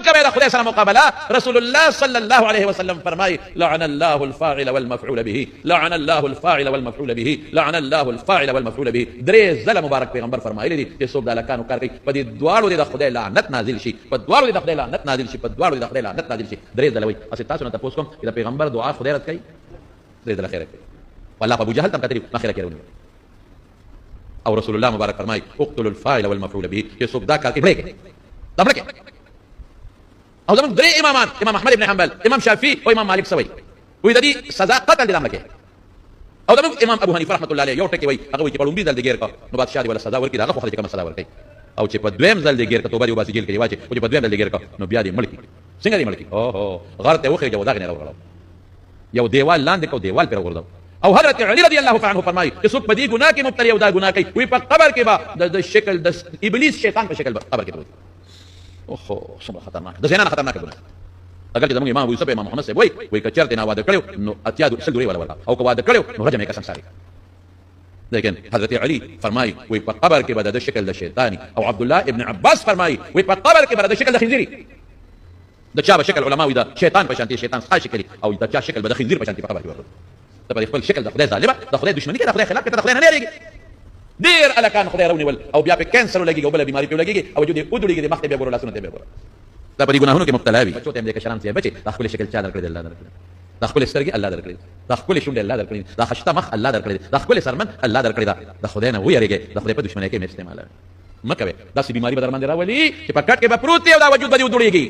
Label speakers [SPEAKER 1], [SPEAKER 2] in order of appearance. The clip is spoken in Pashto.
[SPEAKER 1] مکوئ د خدای سره مقابله. رسول الله صلی الله علیه وسلم فرمایي لعن الله الفاعل والمفعول به، لعن الله الفاعل والمفعول به، لعن الله الفاعل والمفعول به. درې ځله مبارک پیغمبر فرمایلی دي چې څوک د هلکانو کار کوي په دې دواړو د خدای لعنت نازل شي، په دواړو د خدای لعنت نازل شي، په دواړو د خدای لعنت نازل شي. درې ځله وایي. اسې تاسو نه تپوس کوم چې د پیغمبر دعا خدای رد کوي؟ درې ځله خیره کوي. والله په ابو جهل تم کتلی ما خیره کړی. او رسول الله مبارک فرمایي اقتلوا الفاعل والمفعول به، چې څوک دا کار کوي بړې کوي، دا بړې کوي. او زموږ درې امامان، امام احمد ابن حنبل، امام شافعي او امام مالک سوي وایي د دې سزا قتل دي. امر کوي. او زموږ امام ابو حنیفه رحمۃ اللہ علیه یو ټکی وایي، هغه وایي چې په لومړي ځل دې ګیر کا نو بادشاہ دی ولا سزا ورکړي، هغه خو خلک کوم سزا ورکړي. او چې په دویم ځل دې ګیر کا توبه دی وباسي جیل کې واچي، او چې په دویم ځل دې ګیر کا نو بیا دې مړ کی. څنګه دې مړ کی؟ اوه غار ته وخه جو دا غنه راوړل، یو دیوال لاندې کو دیوال پر ورغلو. او حضرت علی رضی الله تعالی عنہ فرمایي چې څوک په دې ګناه کې مبتلا او دا ګناه کوي وي په قبر کې به د شکل د ابلیس شیطان په شکل قبر کې پروت. اوه څومره خطرناک، د زنا خطرناک ګناه. اگر چې زموږ امام ابو یوسف امام محمد صاحب وایي که چېرته نا واده کړو نو اتیا سل دوری ولا ورکا، او که واده کړو نو رجم یې قسم ساری. لیکن حضرت علی فرمایي وایي په قبر کې به د شکل د شیطانی. او عبد الله ابن عباس فرمایي وایي په قبر کې به د شکل د خنزیری. د چا به شکل علماء وي د شیطان په شانتي، شیطان څخه شکل، او د چا شکل به د خنزیر په شانتي په قبر کې ورغلی. ته په خپل شکل د خدای ظالمه، د خدای دشمنی کې، د خدای خلاف کې، د خدای نه لريږي. ډیر الکان خدای راونیول او بیا په کینسر ولګي او بل بیماری په ولګي او وجود یې ودړيږي، د مخ ته بیا ګورو، لاسونه ته بیا ګورو. دا په دې ګناهونو کې مبتلا وي. بچو ته هم دې کشران چې بچي د خپل شکل چا درکړي، الله درکړي، د خپل سترګې الله درکړي، د خپل شونډې الله درکړي، د خشته مخ الله درکړي، د خپل سرمن الله درکړي. د خدای نه ویریږي، د خدای په دشمنی کې مې استعمالوي مکوي. داسې بیماری به در باندې راولي چې په کټ کې به پروت دی او دا وجود به دې ودړيږي.